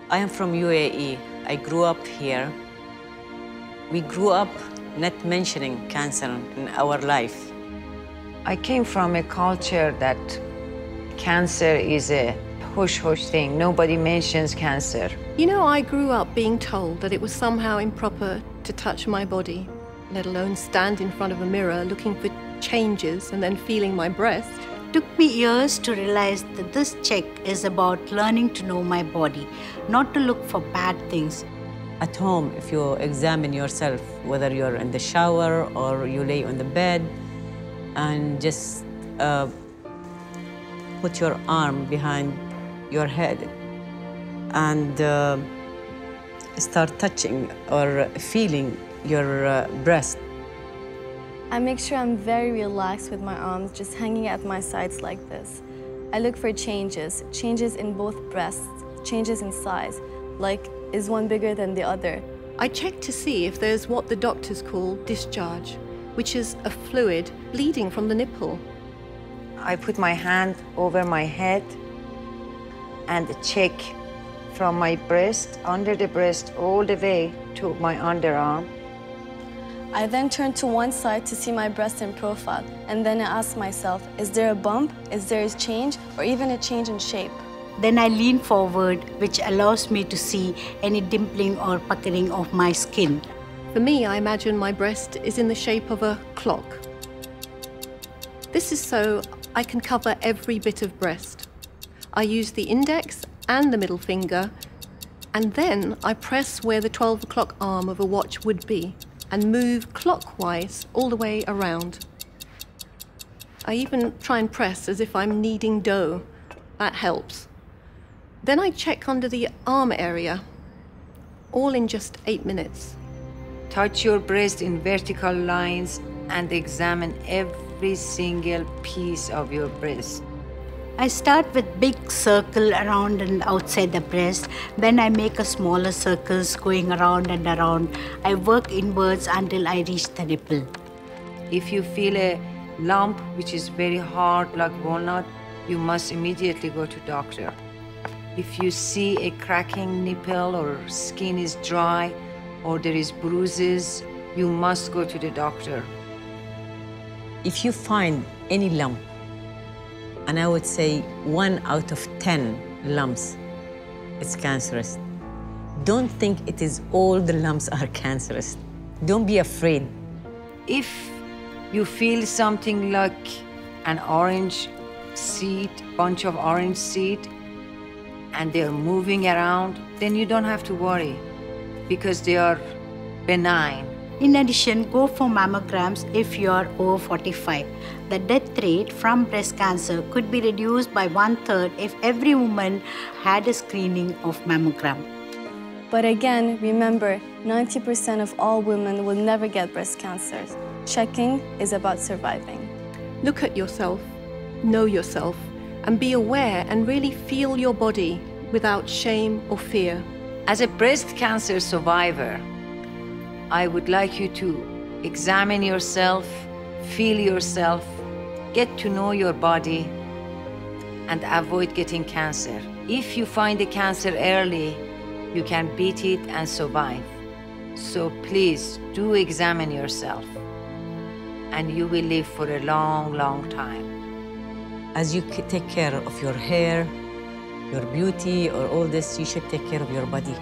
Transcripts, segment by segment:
I am from UAE. I grew up here. We grew up not mentioning cancer in our life. I came from a culture that cancer is a hush-hush thing. Nobody mentions cancer. You know, I grew up being told that it was somehow improper to touch my body, let alone stand in front of a mirror looking for changes and then feeling my breast. It took me years to realize that this check is about learning to know my body, not to look for bad things. At home, if you examine yourself, whether you're in the shower or you lay on the bed, and just put your arm behind your head and start touching or feeling your breast. I make sure I'm very relaxed with my arms just hanging at my sides like this. I look for changes in both breasts, changes in size, like is one bigger than the other. I check to see if there's what the doctors call discharge, which is a fluid bleeding from the nipple. I put my hand over my head and check from my breast, under the breast, all the way to my underarm. I then turn to one side to see my breast in profile, and then I ask myself, is there a bump, is there a change, or even a change in shape? Then I lean forward, which allows me to see any dimpling or puckering of my skin. For me, I imagine my breast is in the shape of a clock. This is so I can cover every bit of breast. I use the index and the middle finger, and then I press where the 12 o'clock arm of a watch would be and move clockwise all the way around. I even try and press as if I'm kneading dough. That helps. Then I check under the arm area, all in just 8 minutes. Touch your breast in vertical lines and examine every single piece of your breast. I start with big circle around and outside the breast. Then I make a smaller circles going around and around. I work inwards until I reach the nipple. If you feel a lump which is very hard like walnut, you must immediately go to doctor. If you see a cracking nipple or skin is dry or there is bruises, you must go to the doctor. If you find any lump, and I would say 1 out of 10 lumps, it's cancerous. Don't think it is all the lumps are cancerous. Don't be afraid. If you feel something like an orange seed, bunch of orange seed, and they're moving around, then you don't have to worry because they are benign. In addition, go for mammograms if you are over 45. The death rate from breast cancer could be reduced by 1/3 if every woman had a screening of mammogram. But again, remember, 90% of all women will never get breast cancer. Checking is about surviving. Look at yourself, know yourself, and be aware and really feel your body without shame or fear. As a breast cancer survivor, I would like you to examine yourself, feel yourself, get to know your body, and avoid getting cancer. If you find the cancer early, you can beat it and survive. So please do examine yourself, and you will live for a long, long time. As you take care of your hair, your beauty, or all this, you should take care of your body.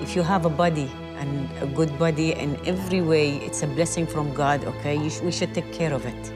If you have a body, and a good body in every way, it's a blessing from God, okay? We should take care of it.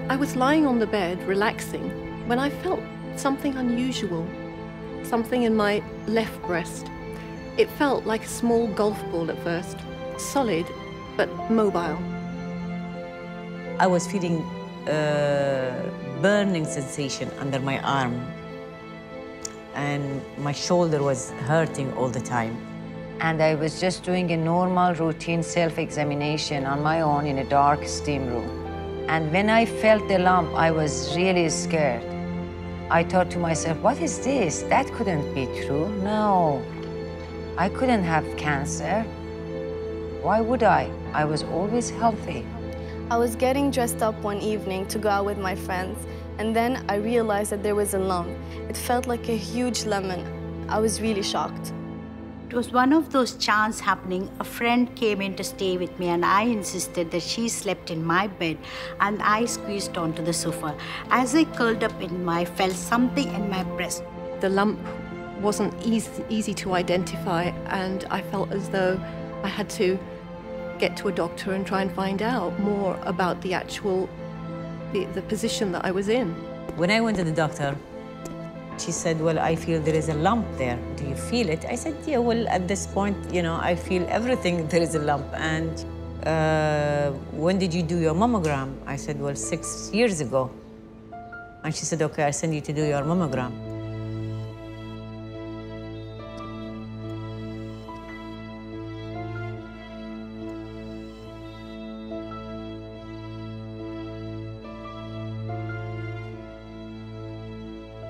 I was lying on the bed, relaxing, when I felt something unusual, something in my left breast. It felt like a small golf ball at first, solid but mobile. I was feeling a burning sensation under my arm, and my shoulder was hurting all the time. And I was just doing a normal routine self-examination on my own in a dark steam room. And when I felt the lump, I was really scared. I thought to myself, what is this? That couldn't be true. No, I couldn't have cancer. Why would I? I was always healthy. I was getting dressed up one evening to go out with my friends, and then I realized that there was a lump. It felt like a huge lemon. I was really shocked. It was one of those chance happening. A friend came in to stay with me and I insisted that she slept in my bed and I squeezed onto the sofa. As I curled up I felt something in my breast. The lump wasn't easy to identify, and I felt as though I had to get to a doctor and try and find out more about the actual the position that I was in. When I went to the doctor, she said, well, I feel there is a lump there. Do you feel it? I said, yeah, well, at this point, you know, I feel everything, there is a lump. And when did you do your mammogram? I said, well, 6 years ago. And she said, okay, I'll send you to do your mammogram.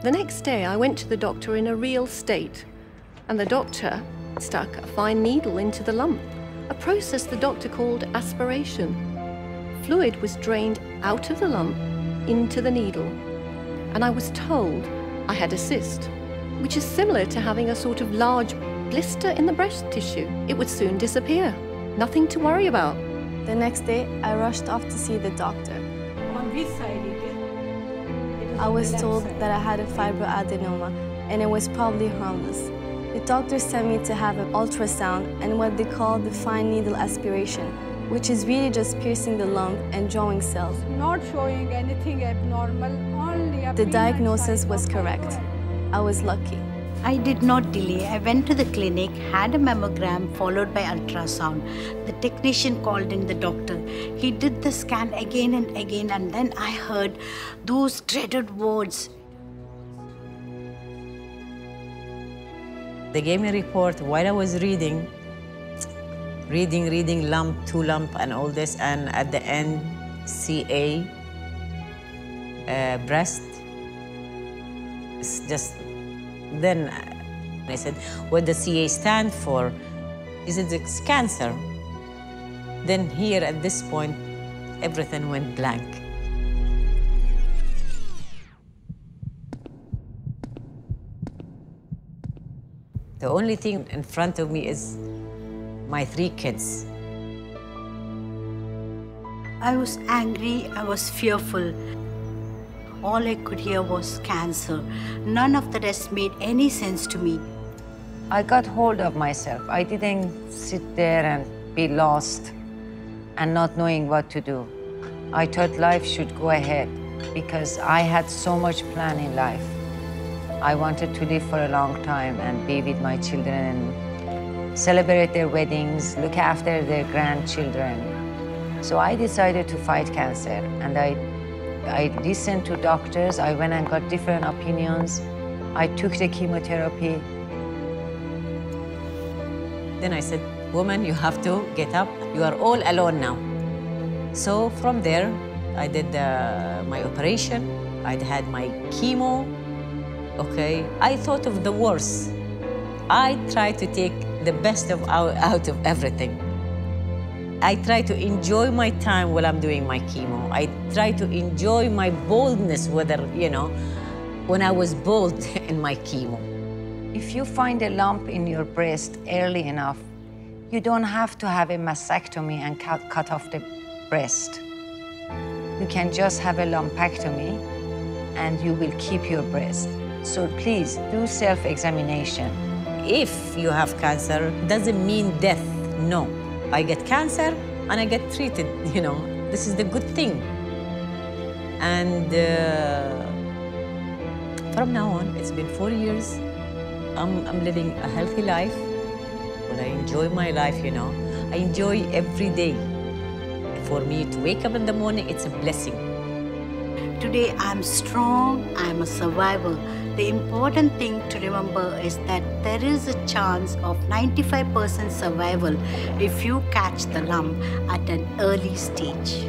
The next day, I went to the doctor in a real state, and the doctor stuck a fine needle into the lump, a process the doctor called aspiration. Fluid was drained out of the lump into the needle, and I was told I had a cyst, which is similar to having a sort of large blister in the breast tissue. It would soon disappear. Nothing to worry about. The next day, I rushed off to see the doctor. On which side it is? I was told that I had a fibroadenoma and it was probably harmless. The doctor sent me to have an ultrasound and what they call the fine needle aspiration, which is really just piercing the lump and drawing cells. Not showing anything abnormal, only a The diagnosis was correct. I was lucky. I did not delay. I went to the clinic, had a mammogram followed by ultrasound. The technician called in the doctor. He did the scan again and again, and then I heard those dreaded words. They gave me a report while I was reading, lump, 2 lump, and all this, and at the end, CA, breast. It's just, then I said, what does CA stand for? He said, it's cancer. Then here at this point, everything went blank. The only thing in front of me is my 3 kids. I was angry, I was fearful. All I could hear was cancer. None of the rest made any sense to me. I got hold of myself. I didn't sit there and be lost and not knowing what to do. I thought life should go ahead because I had so much plan in life. I wanted to live for a long time and be with my children and celebrate their weddings, look after their grandchildren. So I decided to fight cancer, and I listened to doctors. I went and got different opinions. I took the chemotherapy. Then I said, woman, you have to get up. You are all alone now. So from there, I did my operation. I'd had my chemo. Okay, I thought of the worst. I tried to take the best out of everything. I try to enjoy my time while I'm doing my chemo. I try to enjoy my boldness, whether, you know, when I was bold in my chemo. If you find a lump in your breast early enough, you don't have to have a mastectomy and cut off the breast. You can just have a lumpectomy and you will keep your breast. So please do self-examination. If you have cancer, doesn't mean death, no. I get cancer and I get treated, you know. This is the good thing. And from now on, it's been 4 years. I'm living a healthy life. Well, I enjoy my life, you know. I enjoy every day. For me to wake up in the morning, it's a blessing. Today, I'm strong, I'm a survivor. The important thing to remember is that there is a chance of 95% survival if you catch the lump at an early stage.